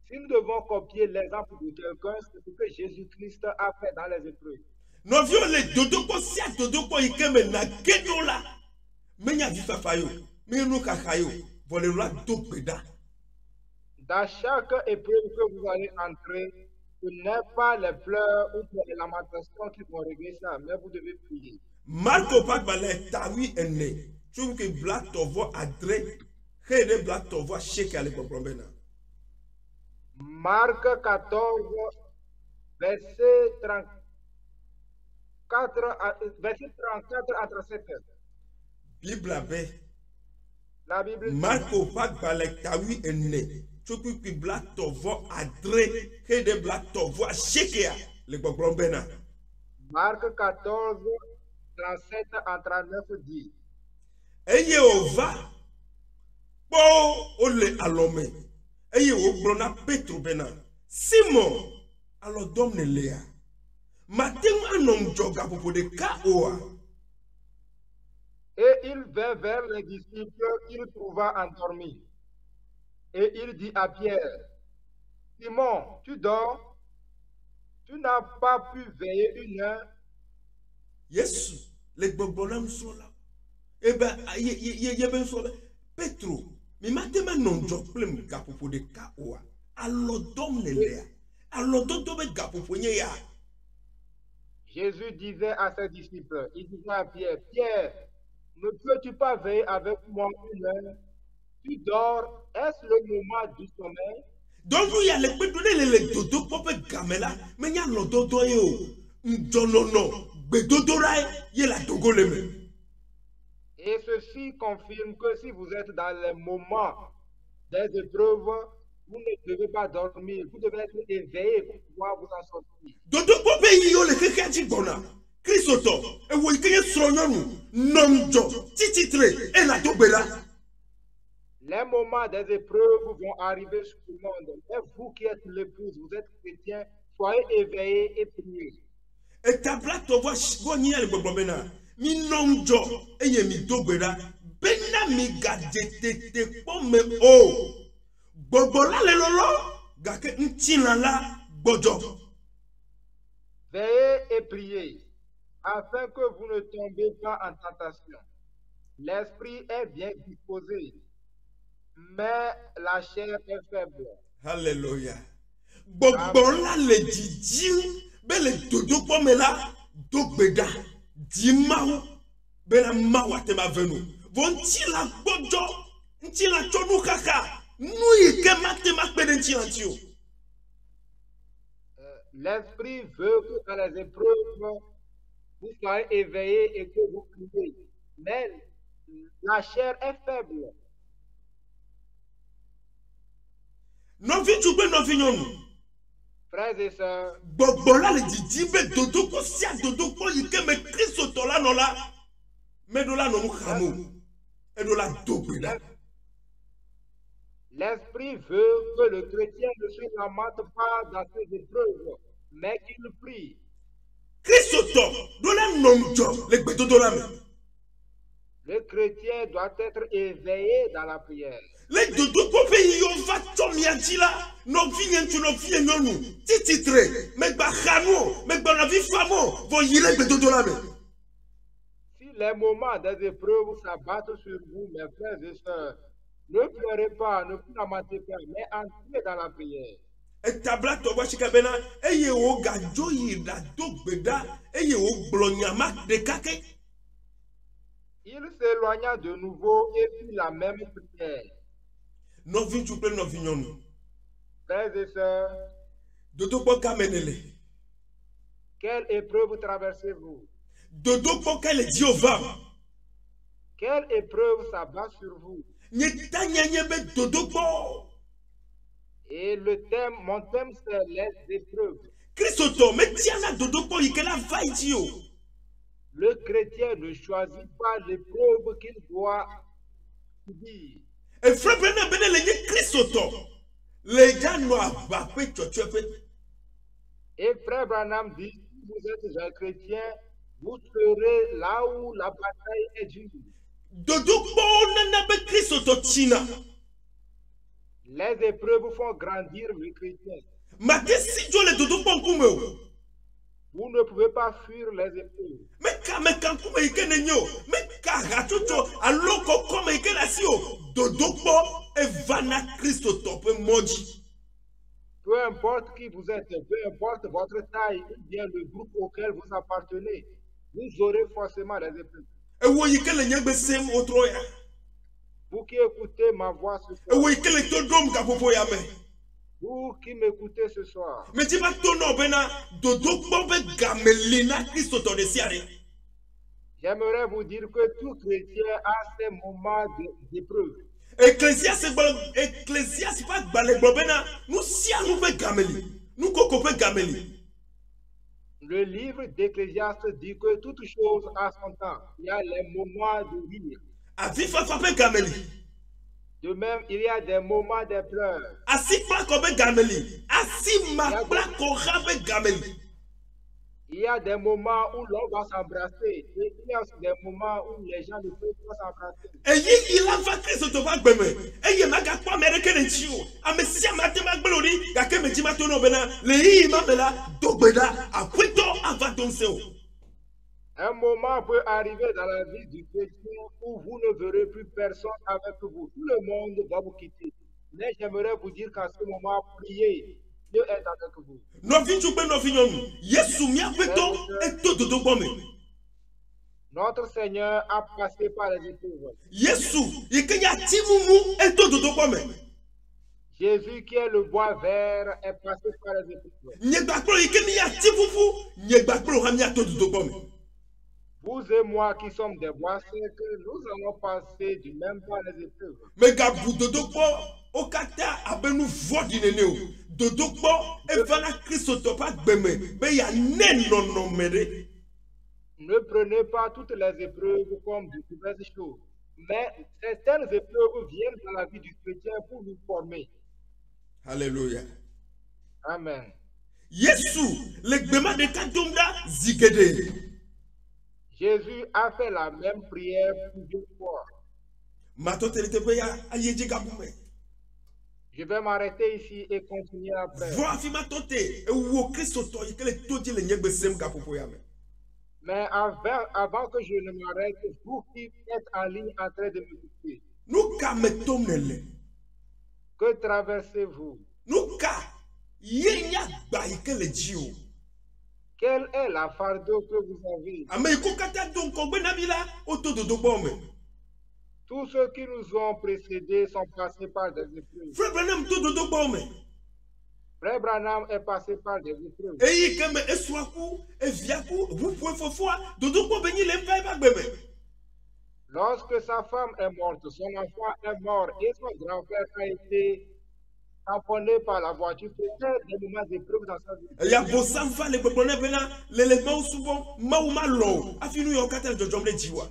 Si nous devons copier l'exemple de quelqu'un, c'est ce que Jésus-Christ a fait dans les épreuves. Nɔviwo le dodokpɔ sia dodokpɔ yi ke me na ge ɖo la menye avifafa yo, menye nuxaxa yo, vɔ le la do gbe ɖa. Dans chaque épreuve que vous allez entrer, ce n'est pas les pleurs ou les lamentations qui vont régler ça, mais vous devez prier. Marko ƒe agbalẽ tawi ene tso ke bla tɔvɔ adre xe ɖe bla tɔvɔ asieke le gbɔgblɔ bena. Marc 14, verset 34 à 37. Bibla be La Bible dit, Marko ƒe agbalẽ tawi ene tso ke bla tɔvɔ adre xe ɖe bla tɔvɔ asiekea le gbɔgblɔ bena. Marc 14, 37 à 39 dit, Eye wòva kpɔ wole alɔ me eye wògblɔ na Petro bena Simon alɔ dɔm nelea mate ŋu anɔ ŋdzɔ gaƒoƒo ɖeka oa. et il vint vers les disciples qu'il trouva endormis. Et il dit à Pierre, Simon, tu dors? Tu n'as pas pu veiller une heure? Yesu le gbɔgbɔ na nusrɔ̃la ebe yebe nusrɔ̃la Petro mi mate ma nɔ ŋdzɔ kple gaƒoƒo ɖeka oa alɔ dɔm nelea alɔdodo be gaƒoƒo nye ya. Jésus disait à ses disciples, il disait à Pierre, Pierre, ne peux-tu pas veiller avec moi une heure? Tu dors, est-ce le moment du sommeil? Donc ya le kpeɖo ɖe le dodokpɔ ƒe game la menye alɔdodo ye o ŋdzɔnɔnɔ gbedodoɖa ye le adogo le me. Et ceci confirme que si vous êtes dans les moments des épreuves, vous ne devez pas dormir, vous devez être éveillé pour pouvoir vous en sortir. Dodokpɔ ƒe yiwo le xexea dzi gbɔna Kristotɔ ewo yi ke nye srɔ̃nyɔnu nɔ ŋdzɔ tititre ela do gbe la. Les moments des épreuves vont arriver sur le monde. Et vous qui êtes l'épouse, vous êtes chrétien, soyez éveillés et priez. Etabla tɔvɔ nyi le gbɔgblɔ bena mi nɔ ŋdzɔ eye mi do gbe ɖa bena mi gadze tete kpɔ me o. Gbɔgbɔ la le lɔlɔ gake ŋutilã la gbɔdzɔ. Veillez et priez, afin que vous ne tombiez pas en tentation. L'esprit est bien disposé, mais la chair est faible. Hallelujah. Gbɔgbɔ la le dzidzim be le dodokpɔ me la do gbe ɖa di Mawu bena Mawu ate ma ve nu. Vɔ ŋutilã gbɔdzɔ ŋutilã tsɔ nuxaxa nu yi ke mate ma kpe ɖe ŋutilã ŋuti o. L'esprit veut que dans les épreuves, vous soyez éveillés et que vous priez. Mais la chair est faible. Nɔvi tugbe nɔvi nyɔnu. Frères et sœurs, Gbɔgbɔ la le dzidzi be dodokpɔ sia dodokpɔ yi ke me Kristotɔ la nɔ la meɖo la nɔ nu xam o eɖo la do gbe ɖa. l'esprit veut que le chrétien ne se lamente pas dans ses épreuves, mais qu'il prie. Kristotɔ ɖo la nɔ ŋdzɔ le gbedodo la me. Le chrétien doit être éveillé dans la prière. Le dodokpɔ ƒe yiwo va tsɔ mia dzi la nɔvi nye ŋutsu nɔvi nye nyɔnu tititre megba xa nu o megba nɔvi fam o vɔ yi le gbedodo la me. Si les moments des épreuves s'abattent sur vous, mes frères et sœurs, ne pleurez pas, ne vous lamentez pas, mais entrez dans la prière. Etabla tobo shikabena eye wo gajo yi da dogbeda eye wo glonyama de kake. Il s'éloigna de nouveau et fit la même prière. Novi chupe novi nyonu. Frères et sœurs, Dodogbo kamenele. quelle épreuve traversez-vous? Dodogbo kele Jéhovah. Quelle épreuve s'abat sur vous? Nyeta nyanyebe dodogbo. Et mon thème, c'est les épreuves. Christo me tiana dodogbo ikela vaidio. Le chrétien ne choisit pas l'épreuve qu'il doit subir. E frère na benele nye Christo. Le jano abape chochope. Et frère Branham dit, si vous êtes un chrétien, vous serez là où la bataille est dure. Dodogbo nanabe Christo china. Les épreuves font grandir le chrétien. Mate si jo le dodogbo nkume. Vous ne pouvez pas fuir les épreuves. Me kankume ikene nyo. Me kagachocho aloko kome ikene asio. Dodogbo evana Christo tope moji. Peu importe qui vous êtes, peu importe votre taille ou bien le groupe auquel vous appartenez, vous aurez forcément des épreuves. Ewo ikele nyegbe sem otroya. Vous qui écoutez ma voix ce soir, Ewo ikele todom kapopo ya me. vous qui m'écoutez ce soir, Me tiba tono bena dodogbo be gamelina Christo to de siare. j'aimerais vous dire que tout chrétien a ses moments d'épreuve. Ecclésiaste pas balé bena nous sia nous be gameli. Nous koko be gameli. Le livre d'Ecclésiaste dit que toute chose a son temps. Il y a les moments de rire. Avifa fa be gameli. De même, il y a des moments de pleurs. Asi pa ko be gameli. Asi ma bla ko be gameli. Il y a des moments où l'on va s'embrasser. Et il y a aussi des moments où les gens ne peuvent pas s'embrasser. Eyi il a va Christ to ba gbeme. Eye maga kwa America ne chiu. Amesia matema glori ka ke meji matono bena le yi ma bela dogbeda akwito ava donseo. Un moment peut arriver dans la vie du chrétien où vous ne verrez plus personne avec vous. Tout le monde va vous quitter. Mais j'aimerais vous dire qu'à ce moment, priez. Dieu est avec vous. Novi chukbe novi nyonu. Yesu mi apeto eto dodogbo me. Notre Seigneur a passé par les épreuves. Yesu ikenya timumu eto dodogbo me. Jésus qui est le bois vert est passé par les épreuves. Nyegbaklo ikeni ya tifufu, nyegbaklo ha mi ato dodogbo me. Vous et moi qui sommes des bois secs, nous allons passer du même par les épreuves. Mega bu dodogbo okata abenu vodi neneo. Dodogbo evana Christo to pa gbeme be ya nenono mere. Ne prenez pas toutes les épreuves comme de mauvaises choses, mais certaines épreuves viennent dans la vie du chrétien pour nous former. Alléluia. Amen. Yesu le gbema de kadomda zigede. Jésus a fait la même prière plusieurs fois. Mato telete be ya ayeje gabume. Je vais m'arrêter ici et continuer après. Vo afima tote e wo Christo to ikele toje le nyegbe sem gapopo ya me. Mais avant que je ne m'arrête, vous qui êtes en ligne en train de m'écouter, Nou ka metom nele. que traversez-vous? Nou ka yenya gba ikele jio. Quel est la fardeau que vous avez? Ame ikokata don kogbe nabila oto dodogbo me. Tous ceux qui nous ont précédés sont passés par des épreuves. Frère Branham to dodogbo me. Frère Branham est passé par des épreuves. Eyi keme eswaku eviaku wufu efofua dodogbo benyi le mpa ba gbeme. Lorsque sa femme est morte, son enfant est mort et son grand-frère a été tamponné par la voiture. C'était des moments d'épreuve dans sa vie. Ya bosam fa le gbogbo ne bena le ma souvent ma lo afinu yo kata jojom le jiwa.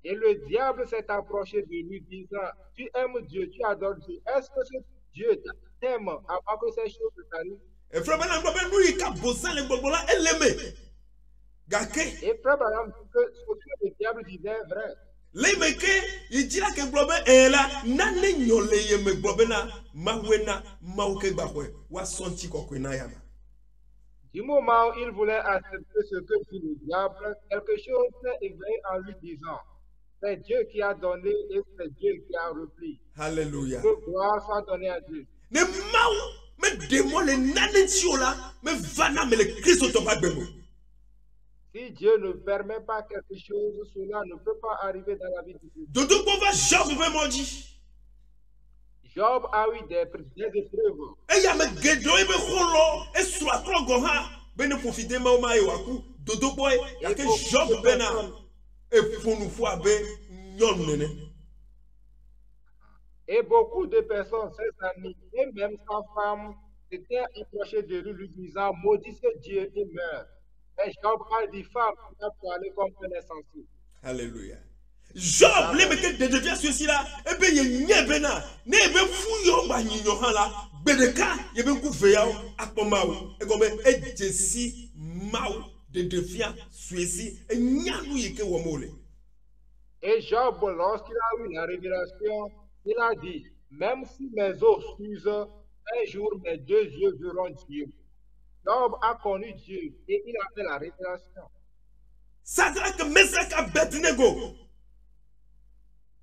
Et le diable s'est approché de lui disant, tu aimes Dieu, tu adores Dieu. Est-ce que ce Dieu t'aime avant que ces choses t'arrivent? E frère Branham gbogbo nu ika bosan le gbogbo la eleme. Gake Et frère Branham dit que ce que le diable disait est vrai. le meke ijira ke gbogbo ela na ne nyole ye me gbogbo na mawena mauke gbagwe wa sonti kokwe na yama. Du moment où il voulait accepter ce que dit le diable, quelque chose s'est éveillé en lui disant, c'est Dieu qui a donné et c'est Dieu qui a repris. Hallelujah. Que gloire soit donnée à Dieu. Ne mau mais démon les nanentio là, mais vana mais le Christ au topa bemo. Si Dieu ne permet pas quelque chose, cela ne peut pas arriver dans la vie du Dieu. Dodo ko va Job vraiment dit. Job a eu des épreuves. Et ya me gedo e be kholo e soit trop goha bene profiter ma o ma e waku dodo boy ya ke Job bena e fonu fo abe nyon nene. Et beaucoup de personnes, ses amis et même sa femme, s'étaient approchés de lui, lui disant, maudissez Dieu et meurt. Et Job a dit, femme, tu as parlé comme un insensé. Alléluia. Job, les mecs de devient ceci là, et bien il n'y a bena, ne be fouillon ba nyinyo han la, bedeka, ye ben kou veya akpomao, et comme et jesi mau de devient ceci, et nyanou yeke wamole. Et Job, lorsqu'il a eu la révélation, il a dit, même si mes os s'usent, un jour mes deux yeux verront Dieu. Job a connu Dieu et il a fait la révélation. Sadrach, Mesach, Abednego.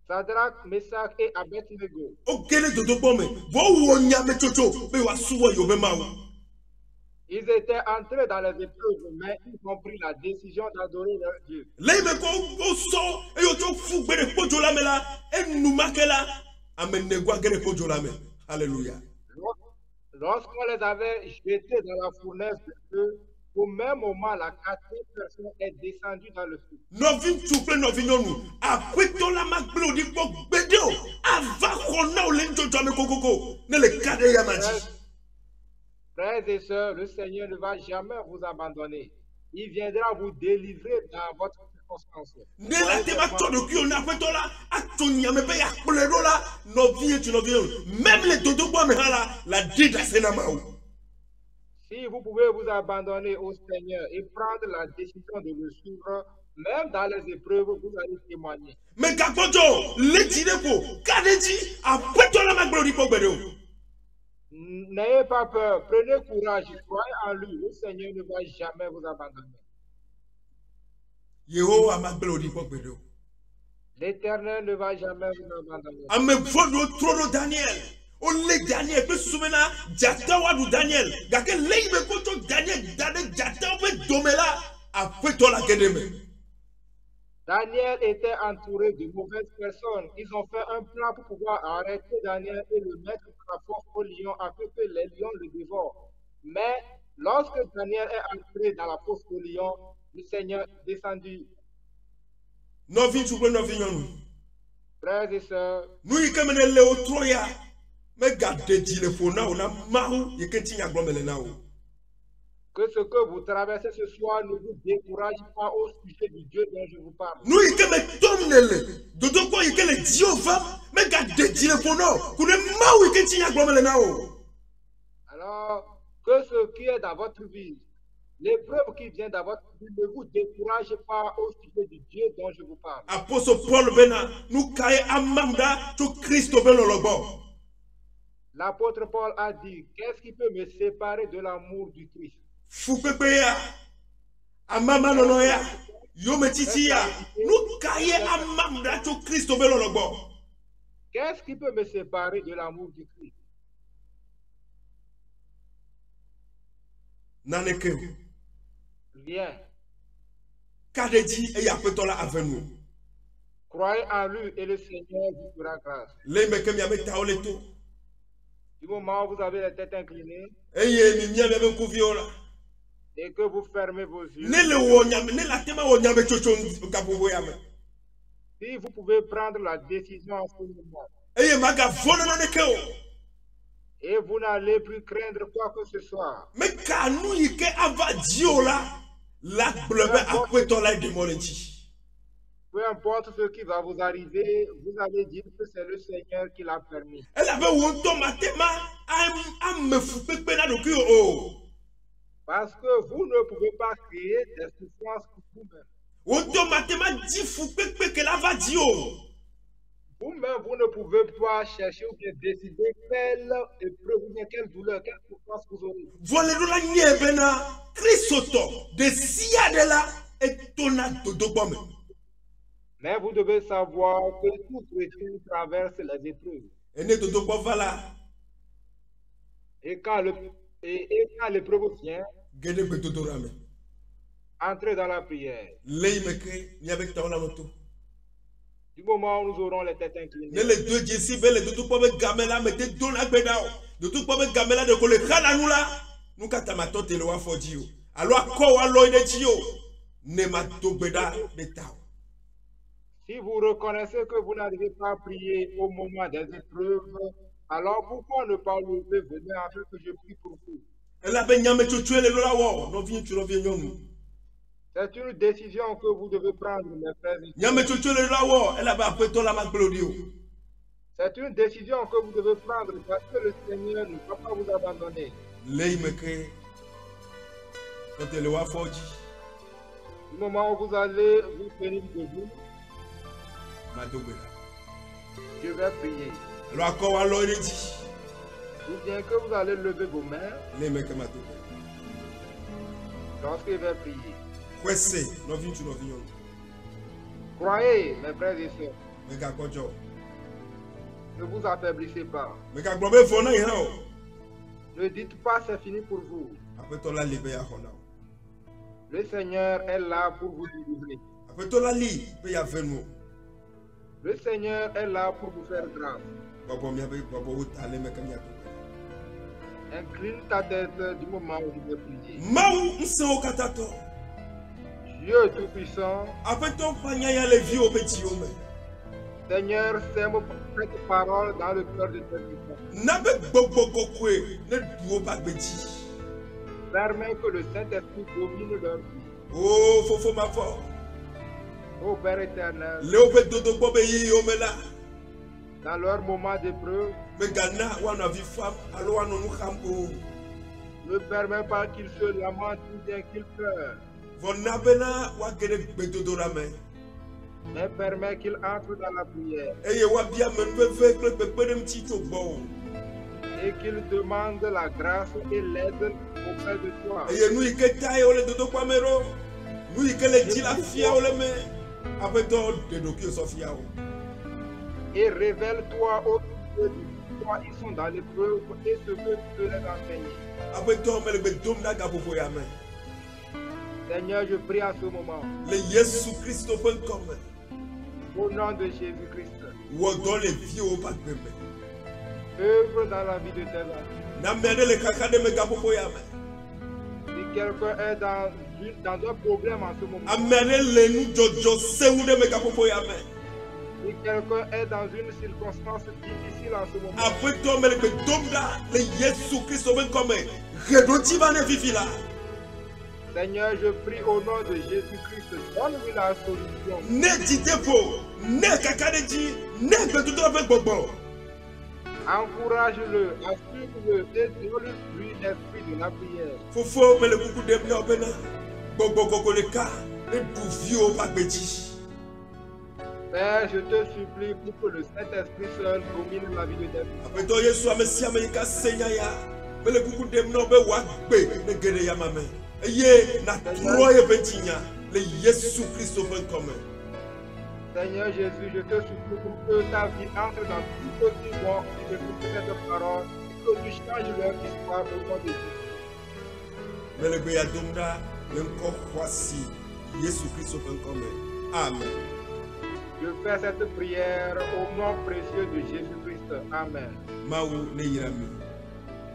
Sadrach, Meshach et Abednego. Okele dodo bome, vo wonya mechocho, be wa suwa yobe mawo. Ils étaient entrés dans les épreuves, mais ils ont pris la décision d'adorer leur Dieu. Leime ko so, e yo to fu gbere pojo la me la, e numake la, amenegwa gere pojo la me. Alléluia. Lorsqu'on les avait jetés dans la fournaise de feu, au même moment, la quatrième personne est descendue dans le feu. Novin tuple novignonu, akwito la makblo di ko bedo, ava kona o lenjo jame kokoko, ne le kade ya maji. Frères et sœurs, le Seigneur ne va jamais vous abandonner. Il viendra vous délivrer dans votre circonstance. Ne la tema todo ki on akwito la, atonya me be ya kolero la, novin tu novin, même les dodo bo me hala, la dida senamao. Si vous pouvez vous abandonner au Seigneur et prendre la décision de le suivre, même dans les épreuves, vous allez témoigner. Mais kakoto, le tirepo, kadeji, akwito la makblo di ko bedo. N'ayez pas peur, prenez courage, croyez en lui. Le Seigneur ne va jamais vous abandonner. Yehowa makblo di ko bedo. L'Éternel ne va jamais vous abandonner. Ame vodo trono Daniel. O le Daniel pe soumena jata wadu Daniel. Gake le ibe koto Daniel dane jata pe domela akwito la kedeme. Daniel était entouré de mauvaises personnes. Ils ont fait un plan pour pouvoir arrêter Daniel et le mettre à la force au lion afin que les lions le dévorent. Mais lorsque Daniel est entré dans la fosse au lion, le Seigneur est descendu. Novin souple novin yonu. Frères et sœurs, Nou yikemene le o troya. Me gade di le fona ona mahu yekenti nya glomele na o. que ce que vous traversez ce soir ne vous décourage pas au sujet du Dieu dont je vous parle. Nou yikeme tomnele. Dodo ko yikele Diova, me gade di le fona. Kune mahu yekenti nya glomele na o. Alors, que ce qui est dans votre vie, l'épreuve qui vient dans votre vie, ne vous décourage pas au sujet du Dieu dont je vous parle. Apostle Paul bena nou kaye amamda to Christo belo lobo. L'apôtre Paul a dit, qu'est-ce qui peut me séparer de l'amour du Christ? Fupepe ya, amama nono ya, yometiti ya, nou kaye amamda to Christo belo lobo. Qu'est-ce qui peut me séparer de l'amour du Christ? Naneke, Rien. kadeji e ya petola avenu. Croyez en lui et le Seigneur vous fera grâce. Le meke mi ame taole to. Du moment où vous avez la tête inclinée Eye mi mi ame kuviola. et que vous fermez vos yeux, Ne le wonyame, ne la tema wonyame chocho kapobo yame. si vous pouvez prendre la décision en ce moment, Eye maga vono naneke o. et vous n'allez plus craindre quoi que ce soit, Me kanu yike ava diola, la blebe akwetola demolenchi. peu importe ce qui va vous arriver, vous allez dire que c'est le Seigneur qui l'a permis. Elle avait wonto matema am me fupepe na doku o. Parce que vous ne pouvez pas créer des souffrances pour vous-même. Wonto matema di fupepe ke la va dio. Vous-même, vous ne pouvez pas chercher ou bien décider quelle épreuve ou bien quelle douleur, quelle souffrance vous aurez. Volero la nyebena Chrisoto de sia de la etona dodobome. Mais vous devez savoir que tout chrétien traverse les épreuves. Ene dodobo vala. Et Et quand l'épreuve vient, gede gbedodora me entrez dans la prière. leyi me ke miabe tawo la moto Du moment où nous aurons les têtes ne inclinées, le do jesi be le dodo kpɔ be game la me te do la gbe da o dodo kpɔ be game la de ko le xa na nu la nu ka tama tɔ te le wa fɔ dzi o alo akɔ wa lɔ yi ɖe dzi o ne ma do gbe da ɖe ta o. si vous reconnaissez que vous n'arrivez pas à prier au moment des épreuves, alors pourquoi ne pas lever vos mains afin que je prie pour vous? elabe nyametsotsoe le lo la wɔ nɔvi ŋutsu nɔvi nyɔnu C'est une décision que vous devez prendre, mes frères et sœurs. nyametsotsoe le lo la wɔ elabe aƒetɔ la ma gblẽ o ɖi o. C'est une décision que vous devez prendre parce que le Seigneur ne va pas vous abandonner. le yi me ke tɔ te le wa fɔ dzi Du moment où vous allez vous tenir debout, ma do gbe da je vais prier. alo akɔ wa lɔ yi ɖe dzi Ou bien que vous allez lever vos mains le yi me ke ma do gbe lorsque je vais prier. xɔse nɔvi ŋutsu nɔvi nyɔnu Croyez, mes frères et sœurs, megakpɔ dzɔ o. ne vous affaiblissez pas. megagblɔ be vɔ na yi hã o Ne dites pas c'est fini pour vous. aƒetɔ la li be yaxɔ na o Le Seigneur est là pour vous délivrer. aƒetɔ la li be yave nu o Le Seigneur est là pour vous faire grâce. bɔbɔ miabe bɔbɔwo ta le me ke miado gbe Incline ta tête du moment où je vais prier. mawu ŋusẽwo katã tɔ Dieu Tout-Puissant, aƒetɔ ƒe anyanya le viwo be dziwo me Seigneur, sème cette parole dans le cœur de tes enfants. na be gbɔgbɔ kɔkɔe ne du woƒe agbe dzi Permets que le Saint-Esprit domine leur vie. o fofo ma fɔ Ô Père éternel, le woƒe dodo gbɔ be yiyiwo me la dans leur moment d'épreuve, megana woanɔ avi fam alo woanɔ nu xam o ne permets pas qu'ils se lamentent ou bien qu'ils pleurent, vɔ na bena woage ɖe gbedodoɖa me mais permets qu'ils entrent dans la prière eye woabia ame veve kple kpekpeɖeŋuti tso gbɔwò et qu'ils demandent la grâce et l'aide auprès de toi. eye nu yi ke tae wole dodokpɔ me ɖo nu yi ke le dzi la fia wole me aƒetɔ ɖe ɖokuiwo sɔ fia wo Et révèle-toi aux yeux de toi, ils sont dans l'épreuve et ce que tu peux les enseigner. aƒetɔ mele gbe dom ɖa gaƒoƒo ya me Seigneur, je prie à ce moment, le Yesu Kristo ƒe ŋkɔ me au nom de Jésus-Christ, wɔ dɔ le viwo ƒe agbe me œuvre dans la vie de tes enfants. na ame aɖe le xaxa ɖe me gaƒoƒo ya me Si quelqu'un est dans un problème en ce moment, ame aɖe le nudzɔdzɔ sewu ɖe me gaƒoƒo ya me si quelqu'un est dans une circonstance difficile en ce moment, aƒetɔ mele gbe dom ɖa le Yesu Kristo ƒe ŋkɔ me ɣe ɖo dzi va ne vivi la Seigneur, je prie au nom de Jésus-Christ, donne-lui la solution. ne dzideƒo ne kaka ɖe dzi ne gbedodoɖa ƒe gbɔgbɔ Encourage-le, assure-le et donne-lui l'esprit de la prière. fofo mele kuku ɖem na wo bena gbɔgbɔ kɔkɔ ɖeka ne ɖu viwo ƒe agbe dzi Père, je te supplie pour que le Saint-Esprit seul domine la vie de tes enfants. aƒetɔ Yesu ame sia ame yi ka se nya ya mele kuku ɖem na wo be wòagbe ne ge ɖe yama me eye natrɔ yeƒe tsinya le Yesu Kristo ƒe ŋkɔ me Seigneur Jésus, je te supplie pour que ta vie entre dans tous ceux qui vont écouter cette parole et que tu changes leur histoire au nom de Jésus. mele gbe ya dom ɖa le ŋkɔ xɔasi Yesu Kristo ƒe ŋkɔ me amen. Je fais cette prière au nom précieux de Jésus-Christ. Amen. Mawu ne yra mi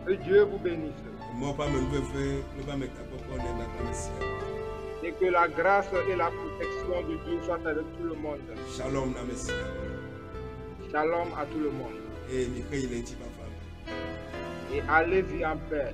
Que Dieu vous bénisse mɔ ƒe ame nuveve kple ƒe ame takpɔkpɔ ne nagblẽ sia et que la grâce et la protection de Dieu soient avec tout le monde. shalom na ame sia Shalom à tout le monde. eye mi xe yi le ŋuti fafa me. Et allez-y en paix.